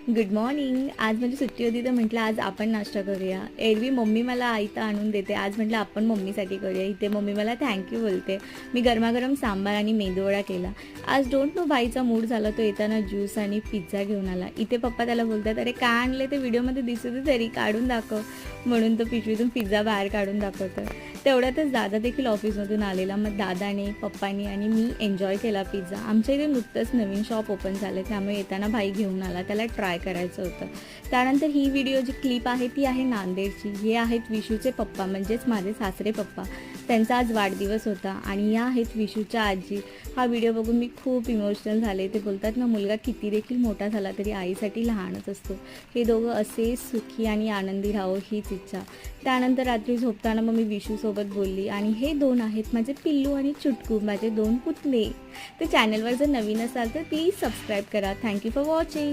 Good morning. आज माझी सुट्टी होती तर म्हटलं आज आपण नाश्ता करूया. एरवी मम्मी मला आयतं आणून देते, आज म्हटलं आपण मम्मीसाठी करूया. इथे मम्मी मला थँक्यू बोलते. मी गरमागरम सांबार आणि मेदूवडा केला. आज डोंट नो बाईचा मूड झाला, तो येताना ज्यूस आणि पिझ्झा घेऊन आला. इथे पप्पा त्याला बोलतात, अरे काय आणले ते व्हिडिओमध्ये दिसू दे तरी, काढून दाखव. म्हणून तो पिशवीतून पिझ्झा बाहेर काढून दाखवतो. तेवढ्यातच दादा देखील ऑफिसमधून आलेला. मग दादाने, पप्पानी आणि मी एन्जॉय केला पिझ्झा. आमच्या इथे नुकतंच नवीन शॉप ओपन झालं, त्यामुळे येताना भाई घेऊन आला, त्याला ट्राय करायचं होतं. त्यानंतर ही व्हिडिओ जी क्लिप आहे ती आहे नांदेडची. हे आहेत विशूचे पप्पा, म्हणजेच माझे सासरे पप्पा. त्यांचा आज वाढदिवस होता आणि या आहेत विशूच्या आजी. हा व्हिडिओ बघून मी खूप इमोशनल झाले. ते बोलतात ना, मुलगा किती देखील मोठा झाला तरी आईसाठी लहानच असतो. हे दोघं असे सुखी आणि आनंदी राहो हीच इच्छा. त्यानंतर रात्री झोपताना मग मी विशूसोबत बोलली. आणि हे दोन आहेत माझे पिल्लू आणि चुटकू, माझे दोन पुतणे. तर चॅनलवर जर नवीन असाल तर प्लीज सबस्क्राईब करा. Thank you for watching.